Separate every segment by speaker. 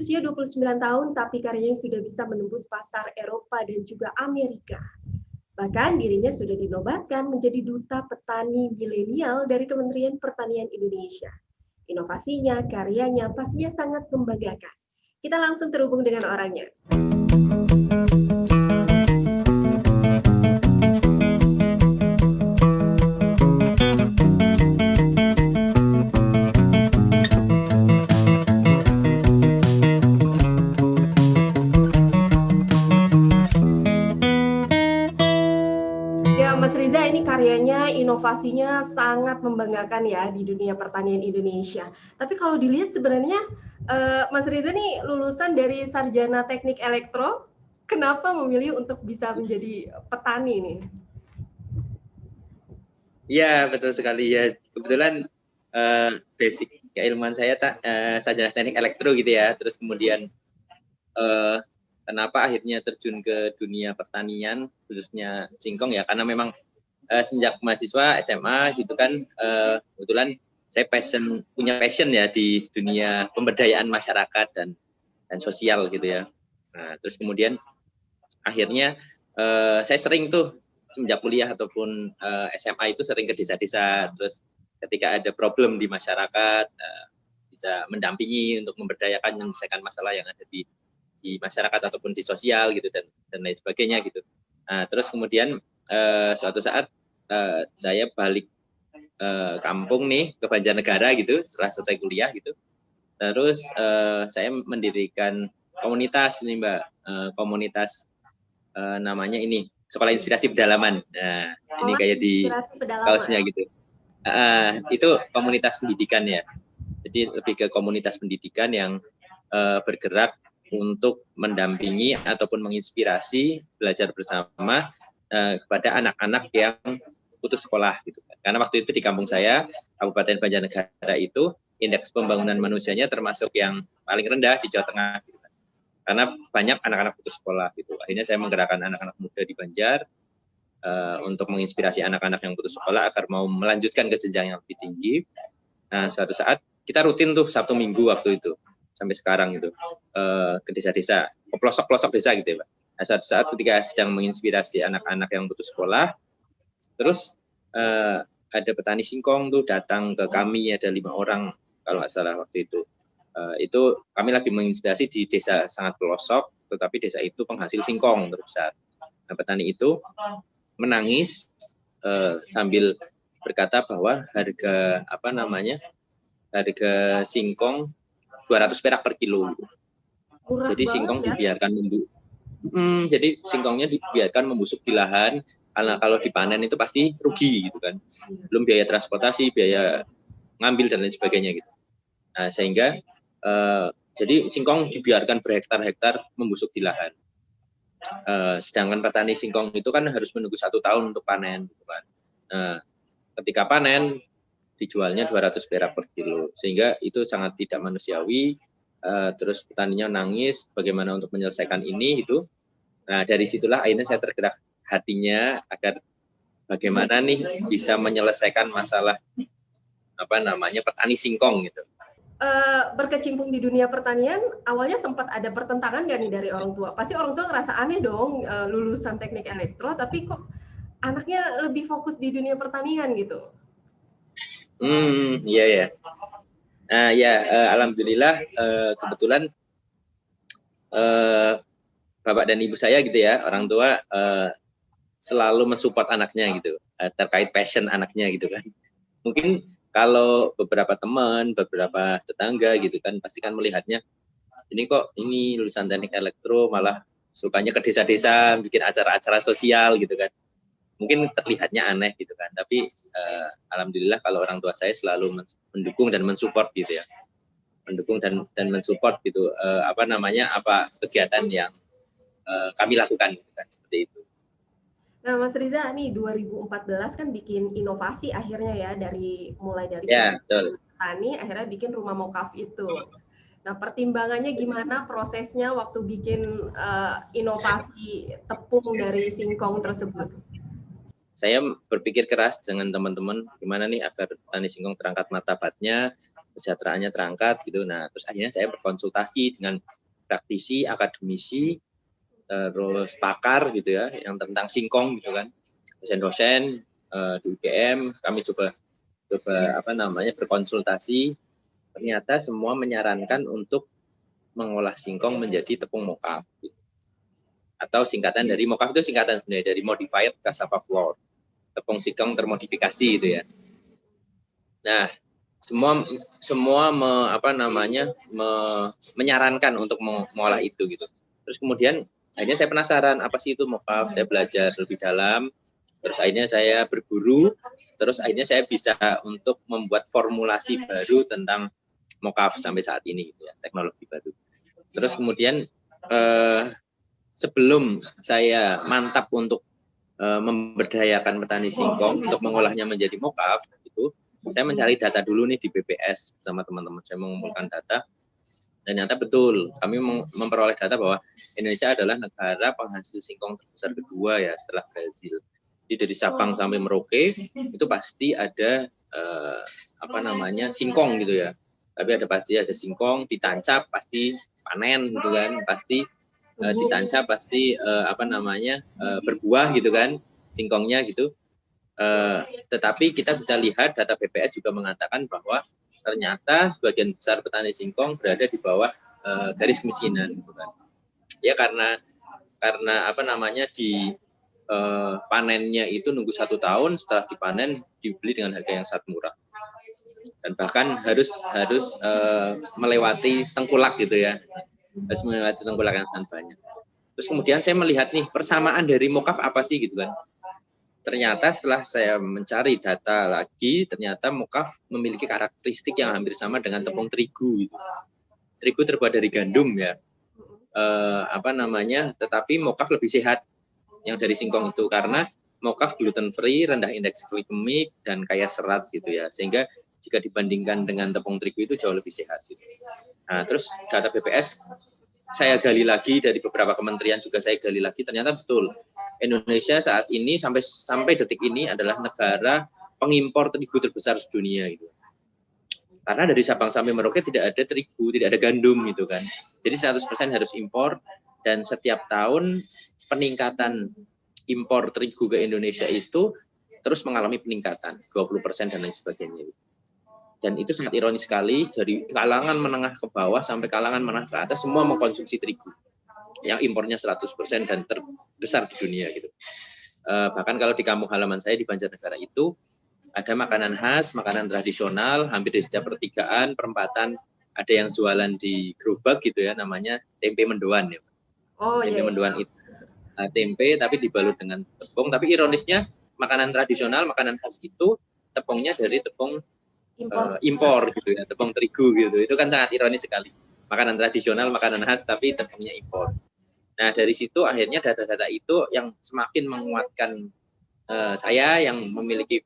Speaker 1: berusia 29 tahun, tapi karyanya sudah bisa menembus pasar Eropa dan juga Amerika. Bahkan dirinya sudah dinobatkan menjadi duta petani milenial dari Kementerian Pertanian Indonesia. Inovasinya, karyanya pastinya sangat membanggakan. Kita langsung terhubung dengan orangnya. Ya, Mas Riza, ini karyanya, inovasinya sangat membanggakan ya di dunia pertanian Indonesia. Tapi kalau dilihat sebenarnya Mas Riza nih lulusan dari Sarjana Teknik Elektro, kenapa memilih untuk bisa menjadi petani nih?
Speaker 2: Iya, betul sekali ya. Kebetulan basic keilmuan saya sarjana teknik elektro gitu ya. Terus kemudian kenapa akhirnya terjun ke dunia pertanian, khususnya singkong ya, karena memang sejak mahasiswa SMA gitu kan, kebetulan saya punya passion ya di dunia pemberdayaan masyarakat dan sosial gitu ya. Nah, terus kemudian akhirnya saya sering tuh semenjak kuliah ataupun SMA itu sering ke desa-desa, terus ketika ada problem di masyarakat bisa mendampingi untuk memberdayakan, menyelesaikan masalah yang ada di masyarakat ataupun di sosial gitu dan lain sebagainya gitu. Nah, terus kemudian suatu saat saya balik kampung nih ke Banjarnegara gitu setelah selesai kuliah gitu. Terus saya mendirikan komunitas nih Mbak, komunitas namanya ini Sekolah Inspirasi Pedalaman. Nah, ini kayak di kaosnya gitu. Itu komunitas pendidikan ya. Jadi lebih ke komunitas pendidikan yang bergerak untuk mendampingi ataupun menginspirasi belajar bersama kepada anak-anak yang putus sekolah gitu. Karena waktu itu di kampung saya, Kabupaten Banjarnegara itu indeks pembangunan manusianya termasuk yang paling rendah di Jawa Tengah gitu. Karena banyak anak-anak putus sekolah gitu. Akhirnya saya menggerakkan anak-anak muda di Banjar untuk menginspirasi anak-anak yang putus sekolah agar mau melanjutkan ke jenjang yang lebih tinggi. Nah, suatu saat kita rutin tuh Sabtu Minggu waktu itu sampai sekarang gitu ke desa-desa, ke pelosok-pelosok desa gitu ya Pak. Nah, suatu saat ketika sedang menginspirasi anak-anak yang putus sekolah, terus ada petani singkong tuh datang ke kami, ada 5 orang kalau nggak salah waktu itu. Itu kami lagi menginspirasi di desa sangat pelosok, tetapi desa itu penghasil singkong terbesar. Nah, petani itu menangis sambil berkata bahwa harga harga singkong 200 perak per kilo. Jadi singkong dibiarkan jadi singkongnya dibiarkan membusuk di lahan, karena kalau dipanen itu pasti rugi gitu kan. Belum biaya transportasi, biaya ngambil dan lain sebagainya gitu. Nah, sehingga jadi singkong dibiarkan berhektar-hektar membusuk di lahan. Sedangkan petani singkong itu kan harus menunggu 1 tahun untuk panen gitu kan. Nah, ketika panen dijualnya 200 perak per kilo, sehingga itu sangat tidak manusiawi. Terus petaninya nangis bagaimana untuk menyelesaikan ini gitu. Nah, dari situlah akhirnya saya tergerak hatinya agar bagaimana nih bisa menyelesaikan masalah petani singkong gitu.
Speaker 1: Berkecimpung di dunia pertanian, awalnya sempat ada pertentangan nggak nih dari orang tua? Pasti orang tua ngerasa aneh dong, lulusan teknik elektro, tapi kok anaknya lebih fokus di dunia pertanian gitu?
Speaker 2: Iya ya. Nah ya, alhamdulillah kebetulan bapak dan ibu saya gitu ya, orang tua selalu mensupport anaknya gitu, terkait passion anaknya gitu kan. Mungkin kalau beberapa teman, beberapa tetangga gitu kan, pasti kan melihatnya, ini lulusan teknik elektro malah sukanya ke desa-desa, bikin acara-acara sosial gitu kan. Mungkin terlihatnya aneh gitu kan, tapi alhamdulillah kalau orang tua saya selalu mendukung dan mensupport gitu ya, mendukung dan mensupport gitu kegiatan yang kami lakukan gitu kan, seperti itu.
Speaker 1: Nah, Mas Riza, nih 2014 kan bikin inovasi akhirnya ya, mulai dari petani akhirnya bikin rumah mokaf itu. Nah, pertimbangannya gimana prosesnya waktu bikin inovasi tepung dari singkong tersebut?
Speaker 2: Saya berpikir keras dengan teman-teman gimana nih agar petani singkong terangkat martabatnya, kesejahteraannya terangkat gitu. Nah, terus akhirnya saya berkonsultasi dengan praktisi, akademisi, terus pakar gitu ya, yang tentang singkong gitu kan, dosen-dosen di UGM, kami coba berkonsultasi, ternyata semua menyarankan untuk mengolah singkong menjadi tepung mocaf. Gitu. Atau singkatan dari mocaf itu singkatan sebenarnya dari modified cassava flour, tepung singkong termodifikasi gitu ya. Nah, semua menyarankan untuk mengolah itu gitu. Terus kemudian akhirnya saya penasaran apa sih itu mocaf, saya belajar lebih dalam, terus akhirnya saya berguru, terus akhirnya saya bisa untuk membuat formulasi baru tentang mocaf sampai saat ini gitu ya, teknologi baru. Terus kemudian sebelum saya mantap untuk memberdayakan petani singkong untuk mengolahnya menjadi mocaf itu, saya mencari data dulu nih di BPS sama teman-teman, saya mengumpulkan data. Dan ternyata betul, kami memperoleh data bahwa Indonesia adalah negara penghasil singkong terbesar kedua ya setelah Brazil. Jadi dari Sabang sampai Merauke itu pasti ada singkong gitu ya. Tapi pasti ada singkong, ditancap pasti panen gitu kan, pasti ditancap pasti berbuah gitu kan, singkongnya gitu. Tetapi kita bisa lihat data BPS juga mengatakan bahwa ternyata sebagian besar petani singkong berada di bawah garis kemiskinan gitu kan. Ya karena panennya itu nunggu 1 tahun, setelah dipanen dibeli dengan harga yang sangat murah. Dan bahkan harus melewati tengkulak gitu ya. Harus melewati tengkulak yang sangat banyak. Terus kemudian saya melihat nih persamaan dari mocaf apa sih gitu kan. Ternyata setelah saya mencari data lagi, ternyata mocaf memiliki karakteristik yang hampir sama dengan tepung terigu. Gitu. Terigu terbuat dari gandum ya, tetapi mocaf lebih sehat yang dari singkong itu karena mocaf gluten free, rendah indeks glikemik dan kaya serat gitu ya, sehingga jika dibandingkan dengan tepung terigu itu jauh lebih sehat. Gitu. Nah, terus data BPS saya gali lagi dari beberapa kementerian juga saya gali lagi, ternyata betul Indonesia saat ini sampai detik ini adalah negara pengimpor terigu terbesar dunia gitu. Karena dari Sabang sampai Merauke tidak ada terigu, tidak ada gandum gitu kan. Jadi 100% harus impor dan setiap tahun peningkatan impor terigu ke Indonesia itu terus mengalami peningkatan 20% dan lain sebagainya. Dan itu sangat ironis sekali, dari kalangan menengah ke bawah sampai kalangan menengah ke atas semua mengkonsumsi terigu yang impornya 100% dan terbesar di dunia gitu. Bahkan kalau di kampung halaman saya di Banjarnegara itu ada makanan khas, makanan tradisional, hampir di setiap pertigaan, perempatan ada yang jualan di gerobak gitu ya, namanya tempe mendoan ya. Tempe mendoan itu tempe tapi dibalut dengan tepung, tapi ironisnya makanan tradisional, makanan khas itu tepungnya dari tepung impor gitu ya, tepung terigu gitu. Itu kan sangat ironis sekali. Makanan tradisional, makanan khas tapi tepungnya impor. Nah, dari situ akhirnya data-data itu yang semakin menguatkan saya yang memiliki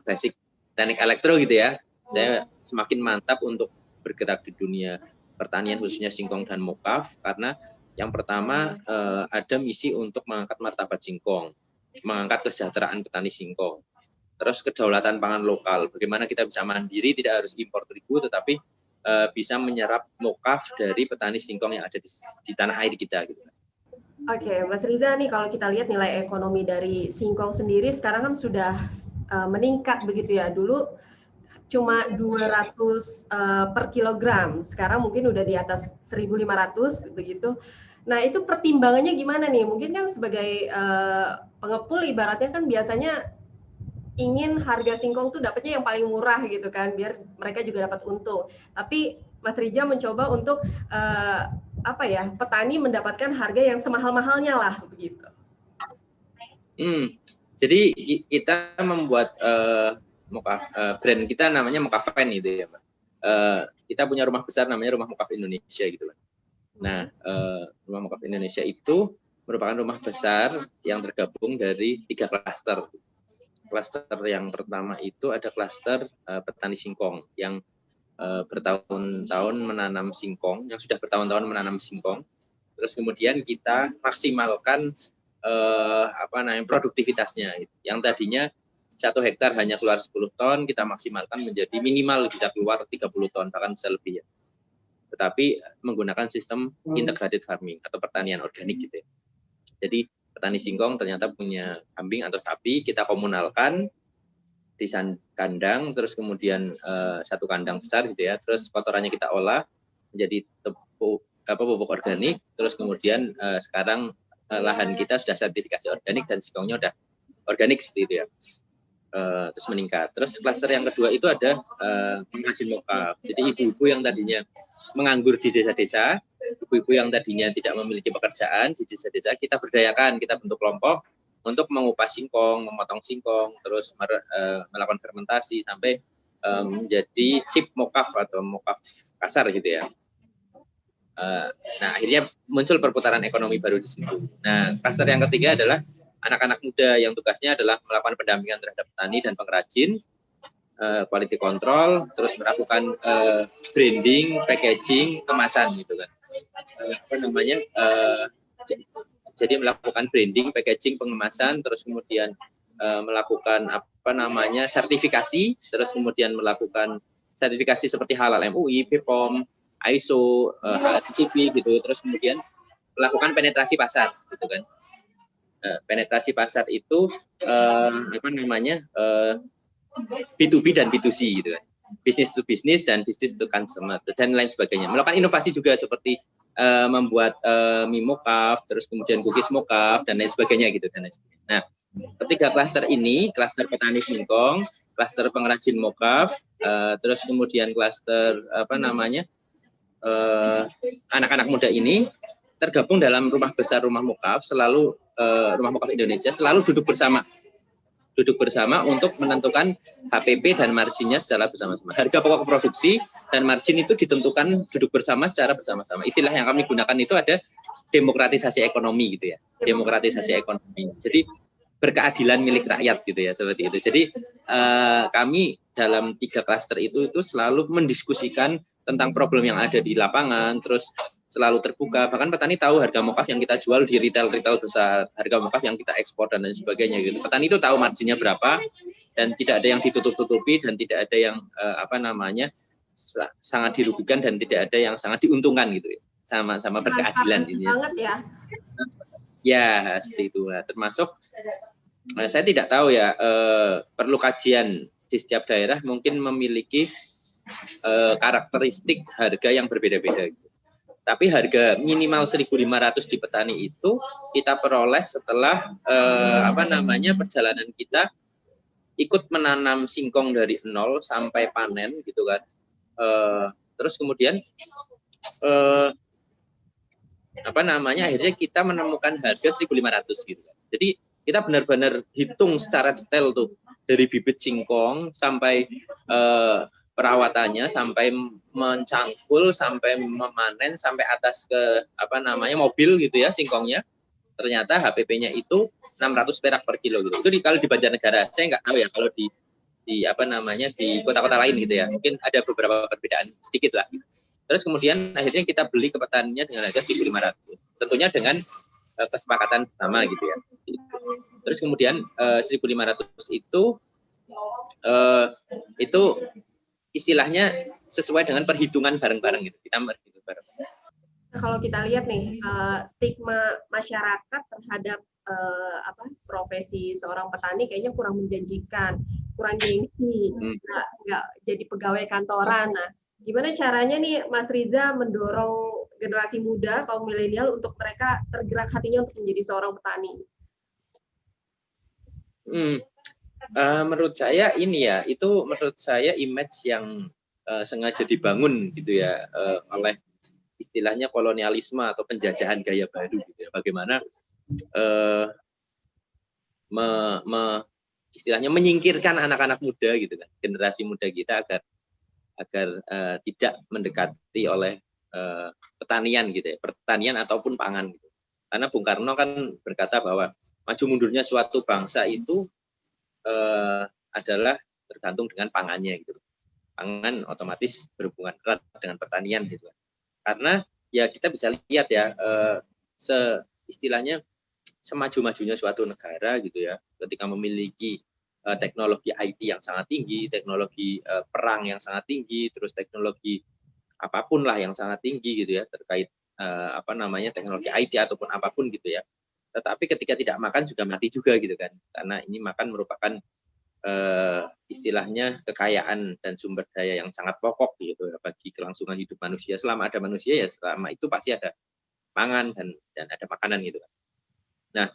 Speaker 2: basic teknik elektro gitu ya. Saya semakin mantap untuk bergerak di dunia pertanian khususnya singkong dan mocaf karena yang pertama ada misi untuk mengangkat martabat singkong, mengangkat kesejahteraan petani singkong. Terus kedaulatan pangan lokal, bagaimana kita bisa mandiri, tidak harus impor terigu, tetapi bisa menyerap mocaf dari petani singkong yang ada di tanah air kita. Gitu.
Speaker 1: Oke, Mas Riza nih kalau kita lihat nilai ekonomi dari singkong sendiri sekarang kan sudah meningkat begitu ya. Dulu cuma 200 per kilogram, sekarang mungkin udah di atas 1.500 begitu. Nah itu pertimbangannya gimana nih? Mungkin kan sebagai pengepul ibaratnya kan biasanya ingin harga singkong tuh dapatnya yang paling murah gitu kan, biar mereka juga dapat untung. Tapi Mas Rija mencoba untuk petani mendapatkan harga yang semahal-mahalnya lah begitu.
Speaker 2: Jadi kita membuat brand kita namanya Mocafen gitu ya, Mbak. Kita punya rumah besar namanya Rumah Mocaf Indonesia gitu kan. Nah, Rumah Mocaf Indonesia itu merupakan rumah besar yang tergabung dari 3 klaster. Klaster yang pertama itu ada klaster petani singkong yang bertahun-tahun menanam singkong, yang sudah bertahun-tahun menanam singkong. Terus kemudian kita maksimalkan produktivitasnya. Yang tadinya 1 hektar hanya keluar 10 ton, kita maksimalkan menjadi minimal bisa keluar 30 ton, bahkan bisa lebih ya. tetapi menggunakan sistem integrated farming atau pertanian organik gitu ya. Jadi petani singkong ternyata punya kambing atau sapi, kita komunalkan di kandang, terus kemudian satu kandang besar gitu ya, terus kotorannya kita olah menjadi pupuk organik, terus kemudian sekarang lahan kita sudah sertifikasi organik dan singkongnya udah organik seperti itu ya. Terus meningkat. Terus klaster yang kedua itu ada pengrajin mokaf. Jadi ibu-ibu yang tadinya menganggur di desa-desa, ibu-ibu yang tadinya tidak memiliki pekerjaan di desa-desa, kita berdayakan, kita bentuk kelompok untuk mengupas singkong, memotong singkong, terus melakukan fermentasi sampai menjadi chip mokaf atau mokaf kasar gitu ya. Nah, akhirnya muncul perputaran ekonomi baru di situ. Nah, klaster yang ketiga adalah anak-anak muda yang tugasnya adalah melakukan pendampingan terhadap petani dan pengrajin, quality control, terus melakukan branding, packaging, kemasan gitu kan. Jadi melakukan branding, packaging, pengemasan, terus kemudian melakukan sertifikasi, terus kemudian melakukan sertifikasi seperti halal MUI, BPOM, ISO, HACCP gitu, terus kemudian melakukan penetrasi pasar gitu kan. Penetrasi pasar itu B2B dan B2C gitu kan. Business to business dan business to consumer dan lain sebagainya. Melakukan inovasi juga seperti membuat mie mokaf, terus kemudian cookies mokaf dan lain sebagainya gitu dan lain sebagainya. Nah, ketiga klaster ini, klaster petani singkong, klaster pengrajin mokaf, terus kemudian klaster anak-anak muda ini tergabung dalam rumah besar rumah mokaf, selalu rumah mokaf Indonesia selalu duduk bersama untuk menentukan HPP dan marginnya secara bersama-sama. Harga pokok produksi dan margin itu ditentukan duduk bersama secara bersama-sama. Istilah yang kami gunakan itu ada demokratisasi ekonomi gitu ya. Demokratisasi ekonomi. Jadi berkeadilan milik rakyat gitu ya, seperti itu. Jadi kami dalam 3 klaster itu selalu mendiskusikan tentang problem yang ada di lapangan, terus selalu terbuka. Bahkan petani tahu harga mokaf yang kita jual di retail besar, harga mokaf yang kita ekspor dan lain sebagainya gitu. Petani itu tahu marginnya berapa dan tidak ada yang ditutup-tutupi dan tidak ada yang sangat dirugikan dan tidak ada yang sangat diuntungkan gitu ya. Sama-sama berkeadilan ini. Ya, seperti itu. Nah, termasuk saya tidak tahu ya, perlu kajian di setiap daerah mungkin memiliki karakteristik harga yang berbeda-beda gitu. Tapi harga minimal 1.500 di petani itu kita peroleh setelah perjalanan kita ikut menanam singkong dari nol sampai panen gitu kan. Terus kemudian akhirnya kita menemukan harga 1.500 gitu kan. Jadi kita benar-benar hitung secara detail tuh dari bibit singkong sampai perawatannya, sampai mencangkul, sampai memanen, sampai atas ke mobil gitu ya singkongnya. Ternyata HPP-nya itu 600 perak per kilo gitu. Itu kalau di Banjarnegara. Saya nggak tahu ya kalau di kota-kota lain gitu ya. Mungkin ada beberapa perbedaan sedikit lah. Gitu. Terus kemudian akhirnya kita beli ke petaninya dengan harga 1.500. Tentunya dengan kesepakatan bersama gitu ya. Terus kemudian 1.500 itu istilahnya sesuai dengan perhitungan bareng-bareng gitu. Kita berhitung bareng.
Speaker 1: Nah, kalau kita lihat nih stigma masyarakat terhadap profesi seorang petani kayaknya kurang menjanjikan, kurang gengsi, nggak jadi pegawai kantoran. Nah, gimana caranya nih Mas Riza mendorong generasi muda kaum milenial untuk mereka tergerak hatinya untuk menjadi seorang petani?
Speaker 2: Menurut saya menurut saya image yang sengaja dibangun gitu ya oleh istilahnya kolonialisme atau penjajahan gaya baru gitu ya. Bagaimana istilahnya menyingkirkan anak-anak muda gitu kan, generasi muda kita agar tidak mendekati oleh pertanian gitu ya, pertanian ataupun pangan gitu. Karena Bung Karno kan berkata bahwa maju mundurnya suatu bangsa itu adalah tergantung dengan pangannya gitu. Pangan otomatis berhubungan erat dengan pertanian gitu. Karena ya kita bisa lihat ya istilahnya semaju-majunya suatu negara gitu ya, ketika memiliki teknologi IT yang sangat tinggi, teknologi perang yang sangat tinggi, terus teknologi apapun lah yang sangat tinggi gitu ya terkait teknologi IT ataupun apapun gitu ya. Tetapi ketika tidak makan juga mati juga gitu kan, karena ini makan merupakan istilahnya kekayaan dan sumber daya yang sangat pokok gitu ya, bagi kelangsungan hidup manusia. Selama ada manusia ya selama itu pasti ada pangan dan ada makanan gitu kan. Nah,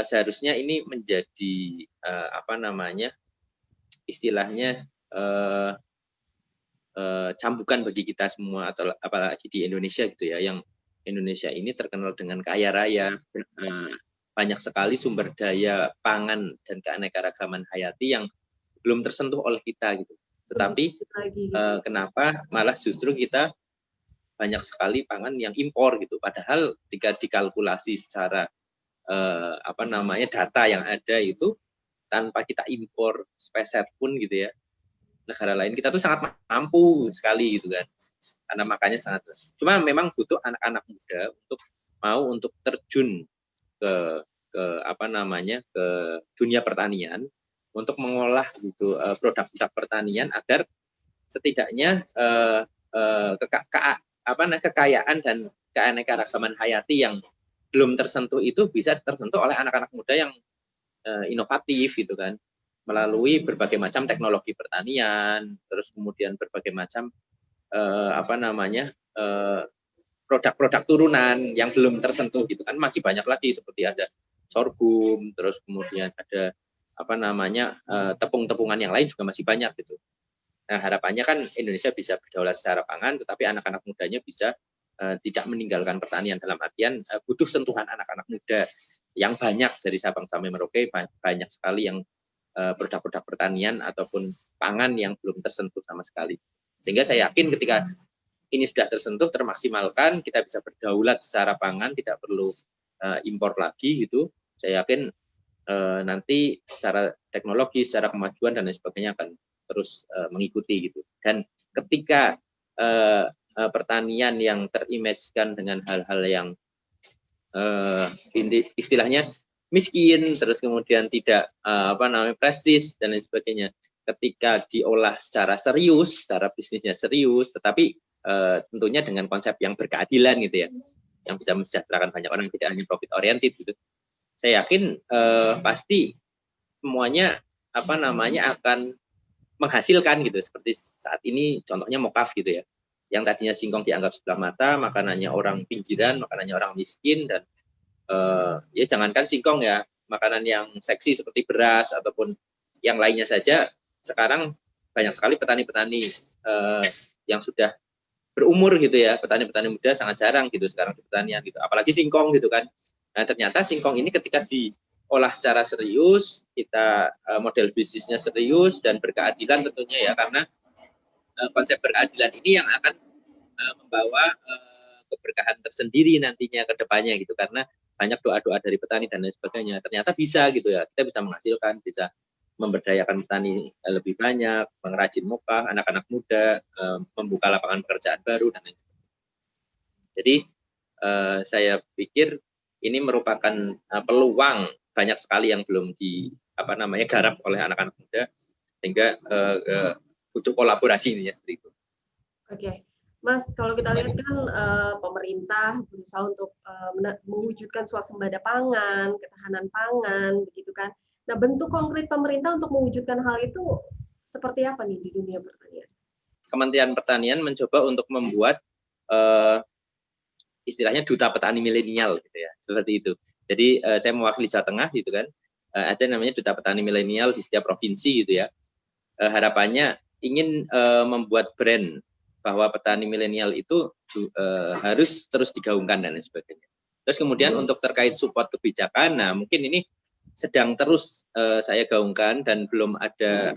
Speaker 2: seharusnya ini menjadi istilahnya cambukan bagi kita semua atau apalagi di Indonesia gitu ya, yang Indonesia ini terkenal dengan kaya raya, banyak sekali sumber daya pangan dan keanekaragaman hayati yang belum tersentuh oleh kita gitu. Tetapi kenapa malah justru kita banyak sekali pangan yang impor gitu, padahal ketika dikalkulasi secara data yang ada itu tanpa kita impor speser pun gitu ya, negara lain kita tuh sangat mampu sekali gitu kan, karena makanya sangat. Cuma memang butuh anak-anak muda untuk terjun ke ke dunia pertanian untuk mengolah gitu produk-produk pertanian agar setidaknya kekayaan dan keanekaragaman hayati yang belum tersentuh itu bisa tersentuh oleh anak-anak muda yang inovatif gitu kan, melalui berbagai macam teknologi pertanian, terus kemudian berbagai macam produk-produk turunan yang belum tersentuh gitu kan, masih banyak lagi seperti ada sorghum, terus kemudian ada tepung-tepungan yang lain juga masih banyak gitu. Nah, harapannya kan Indonesia bisa berdaulat secara pangan, tetapi anak-anak mudanya bisa tidak meninggalkan pertanian, dalam artian butuh sentuhan anak-anak muda yang banyak dari Sabang sampai Merauke, banyak sekali yang produk-produk pertanian ataupun pangan yang belum tersentuh sama sekali. Sehingga saya yakin ketika ini sudah tersentuh, termaksimalkan, kita bisa berdaulat secara pangan, tidak perlu impor lagi gitu. Saya yakin nanti secara teknologi, secara kemajuan dan lain sebagainya akan terus mengikuti gitu. Dan ketika pertanian yang terimajinkan dengan hal-hal yang istilahnya miskin, terus kemudian tidak prestis dan lain sebagainya, ketika diolah secara serius, secara bisnisnya serius, tetapi tentunya dengan konsep yang berkeadilan gitu ya, yang bisa mensejahterakan banyak orang, tidak hanya profit oriented gitu. Saya yakin pasti semuanya akan menghasilkan gitu, seperti saat ini contohnya mokaf gitu ya, yang tadinya singkong dianggap sebelah mata, makanannya orang pinggiran, makanannya orang miskin, dan ya jangankan singkong ya, makanan yang seksi seperti beras ataupun yang lainnya saja, sekarang banyak sekali petani-petani yang sudah berumur gitu ya, petani-petani muda sangat jarang gitu sekarang di pertanian gitu, apalagi singkong gitu kan. Nah, ternyata singkong ini ketika diolah secara serius, kita model bisnisnya serius dan berkeadilan tentunya ya, karena konsep berkeadilan ini yang akan membawa keberkahan tersendiri nantinya ke depannya gitu, karena banyak doa-doa dari petani dan lain sebagainya. Ternyata bisa gitu ya, kita bisa menghasilkan, bisa memberdayakan petani lebih banyak, mengrajin mokaf, anak-anak muda, membuka lapangan pekerjaan baru dan lain sebagainya. Jadi saya pikir ini merupakan peluang banyak sekali yang belum garap oleh anak-anak muda, sehingga butuh kolaborasi ini ya, seperti itu.
Speaker 1: Oke, Mas, kalau kita lihat kan pemerintah berusaha untuk mewujudkan swasembada pangan, ketahanan pangan, begitu kan. Nah, bentuk konkret pemerintah untuk mewujudkan hal itu seperti apa nih di dunia pertanian?
Speaker 2: Kementerian Pertanian mencoba untuk membuat istilahnya duta petani milenial gitu ya, seperti itu. Jadi saya mewakili Jawa Tengah gitu kan, ada namanya duta petani milenial di setiap provinsi gitu ya. Harapannya ingin membuat brand bahwa petani milenial itu harus terus digaungkan dan lain sebagainya. Terus kemudian untuk terkait support kebijakan, nah mungkin ini sedang terus saya gaungkan dan belum ada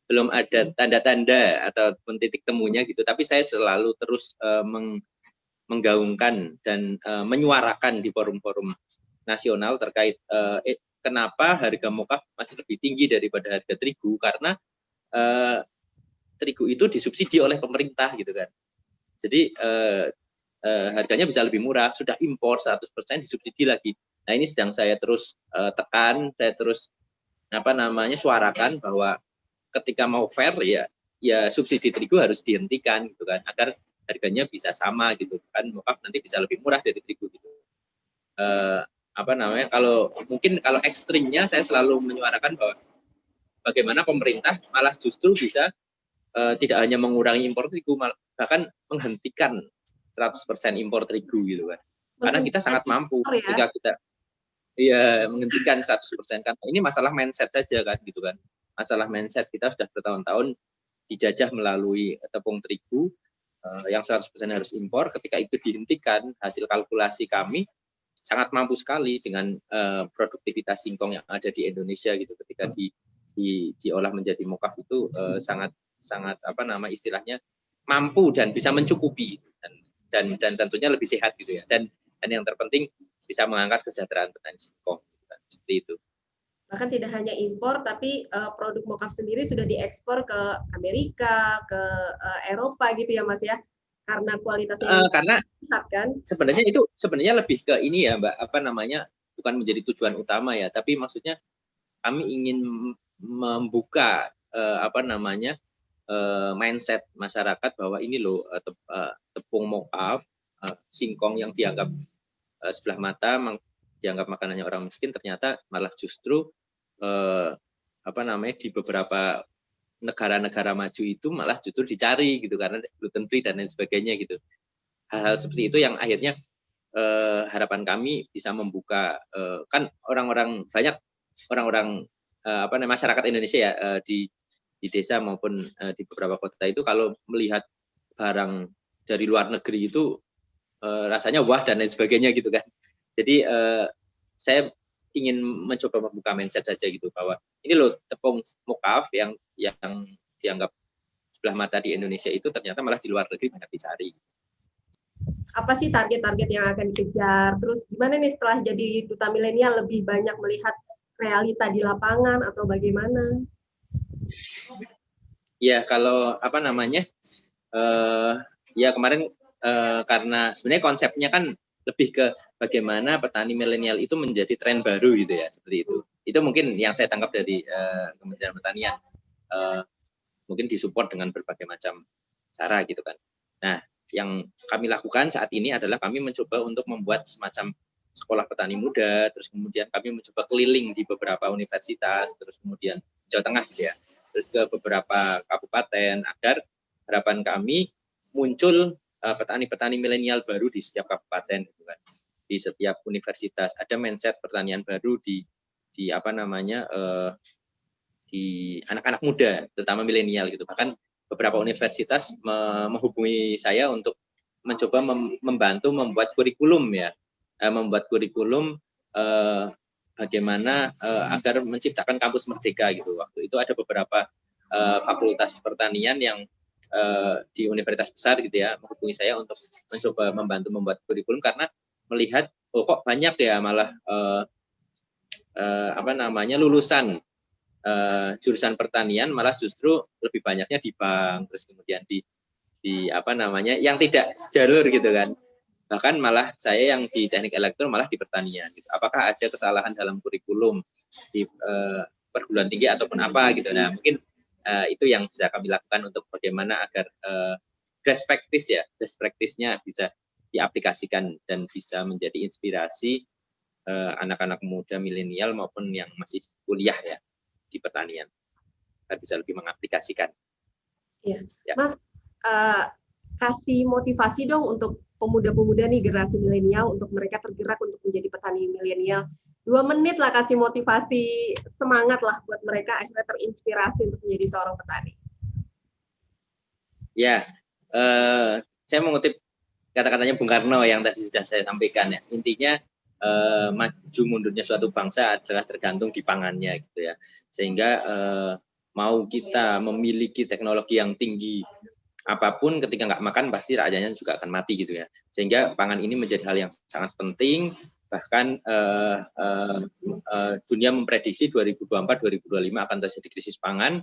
Speaker 2: belum ada tanda-tanda ataupun titik temunya gitu, tapi saya selalu terus menggaungkan dan menyuarakan di forum-forum nasional terkait kenapa harga mokaf masih lebih tinggi daripada harga terigu, karena terigu itu disubsidi oleh pemerintah gitu kan. Jadi harganya bisa lebih murah, sudah impor 100% disubsidi lagi. Nah, ini sedang saya terus tekan, saya terus suarakan bahwa ketika mau fair ya ya subsidi terigu harus dihentikan gitu kan, agar harganya bisa sama gitu kan, mokaf nanti bisa lebih murah dari terigu gitu. Apa namanya, kalau mungkin kalau ekstrimnya saya selalu menyuarakan bahwa bagaimana pemerintah malah justru bisa tidak hanya mengurangi impor terigu, bahkan menghentikan 100% impor terigu gitu kan. Karena kita sangat mampu ketika kita menghentikan 100%, kan ini masalah mindset saja kan gitu kan. Masalah mindset, kita sudah bertahun-tahun dijajah melalui tepung terigu yang 100% harus impor. Ketika itu dihentikan, hasil kalkulasi kami sangat mampu sekali dengan produktivitas singkong yang ada di Indonesia gitu. Ketika diolah menjadi mokaf itu sangat apa nama istilahnya mampu dan bisa mencukupi dan tentunya lebih sehat gitu ya. Dan yang terpenting bisa mengangkat kesejahteraan petani singkong seperti itu.
Speaker 1: Bahkan tidak hanya impor, tapi produk mokaf sendiri sudah diekspor ke Amerika, ke Eropa gitu ya Mas ya, karena kualitasnya
Speaker 2: karena
Speaker 1: kan.
Speaker 2: Sebenarnya lebih ke ini ya Mbak, apa namanya, bukan menjadi tujuan utama ya, tapi maksudnya kami ingin membuka apa namanya mindset masyarakat bahwa ini loh tepung mokaf singkong yang dianggap sebelah mata dianggap makanannya orang miskin, ternyata malah justru apa namanya di beberapa negara-negara maju itu malah justru dicari gitu karena gluten free dan lain sebagainya gitu. Hal-hal seperti itu yang akhirnya harapan kami bisa membuka kan banyak orang-orang apa namanya masyarakat Indonesia ya di desa maupun di beberapa kota itu kalau melihat barang dari luar negeri itu rasanya wah dan lain sebagainya gitu kan. Jadi saya ingin mencoba membuka mindset saja gitu bahwa ini loh tepung mokaf yang dianggap sebelah mata di Indonesia itu ternyata malah di luar negeri banyak dicari.
Speaker 1: Apa sih target-target yang akan dikejar? Terus gimana nih setelah jadi duta milenial lebih banyak melihat realita di lapangan atau bagaimana?
Speaker 2: Ya kalau apa namanya ya kemarin karena sebenarnya konsepnya kan lebih ke bagaimana petani milenial itu menjadi tren baru gitu ya, seperti itu. Itu mungkin yang saya tangkap dari Kementerian Pertanian. Mungkin disupport dengan berbagai macam cara gitu kan. Nah, yang kami lakukan saat ini adalah kami mencoba untuk membuat semacam sekolah petani muda, terus kemudian kami mencoba keliling di beberapa universitas, terus kemudian Jawa Tengah gitu ya, terus ke beberapa kabupaten agar harapan kami muncul petani-petani milenial baru di setiap kabupaten gitu kan. Di setiap universitas ada mindset pertanian baru di apa namanya di anak-anak muda, terutama milenial gitu. Bahkan beberapa universitas menghubungi saya untuk mencoba membantu membuat kurikulum ya, membuat kurikulum bagaimana agar menciptakan kampus merdeka gitu. Waktu itu ada beberapa fakultas pertanian yang di universitas besar gitu ya menghubungi saya untuk mencoba membantu membuat kurikulum karena melihat kok banyak ya malah apa namanya lulusan jurusan pertanian malah justru lebih banyaknya di bank, terus kemudian di apa namanya yang tidak sejalur gitu kan. Bahkan malah saya yang di teknik elektro malah di pertanian. Gitu. Apakah ada kesalahan dalam kurikulum di perguruan tinggi ataupun apa gitu. Nah mungkin itu yang bisa kami lakukan untuk bagaimana agar best practice-nya bisa diaplikasikan dan bisa menjadi inspirasi anak-anak muda milenial maupun yang masih kuliah ya di pertanian, kita bisa lebih mengaplikasikan.
Speaker 1: Ya. Mas, kasih motivasi dong untuk pemuda-pemuda nih generasi milenial untuk mereka tergerak untuk menjadi petani milenial. 2 menit lah kasih motivasi semangat lah buat mereka akhirnya terinspirasi untuk menjadi seorang petani.
Speaker 2: Ya, saya mengutip kata-katanya Bung Karno yang tadi sudah saya sampaikan ya. Intinya maju mundurnya suatu bangsa adalah tergantung di pangannya gitu ya. Sehingga mau kita memiliki teknologi yang tinggi apapun ketika nggak makan pasti rakyatnya juga akan mati gitu ya. Sehingga pangan ini menjadi hal yang sangat penting. Bahkan dunia memprediksi 2024-2025 akan terjadi krisis pangan.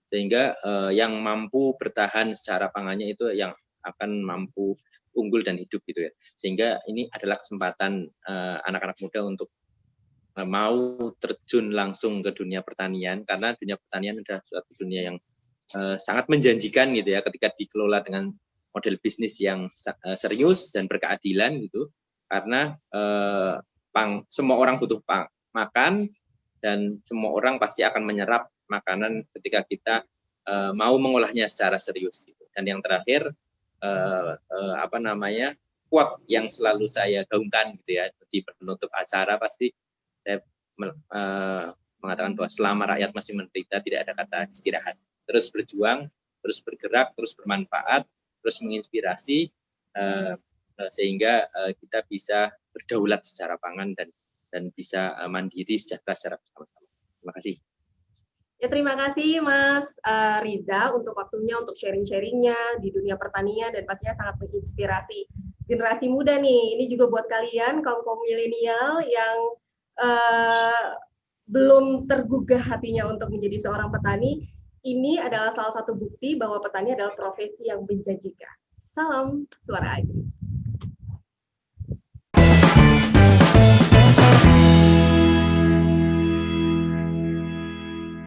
Speaker 2: Sehingga yang mampu bertahan secara pangannya itu yang akan mampu unggul dan hidup gitu ya. Sehingga ini adalah kesempatan anak-anak muda untuk mau terjun langsung ke dunia pertanian karena dunia pertanian adalah suatu dunia yang sangat menjanjikan gitu ya ketika dikelola dengan model bisnis yang serius dan berkeadilan gitu, karena semua orang butuh makan dan semua orang pasti akan menyerap makanan ketika kita mau mengolahnya secara serius gitu. Dan yang terakhir quote yang selalu saya gaungkan gitu ya di penutup acara, pasti saya mengatakan bahwa selama rakyat masih menderita tidak ada kata istirahat. Terus berjuang, terus bergerak, terus bermanfaat, terus menginspirasi sehingga kita bisa berdaulat secara pangan dan bisa mandiri sejahtera secara bersama-sama. Terima kasih.
Speaker 1: Ya, terima kasih Mas Riza untuk waktunya, untuk sharing-sharingnya di dunia pertanian, dan pastinya sangat menginspirasi generasi muda nih. Ini juga buat kalian kaum milenial yang belum tergugah hatinya untuk menjadi seorang petani. Ini adalah salah satu bukti bahwa petani adalah profesi yang menjanjikan. Salam Suara Agri.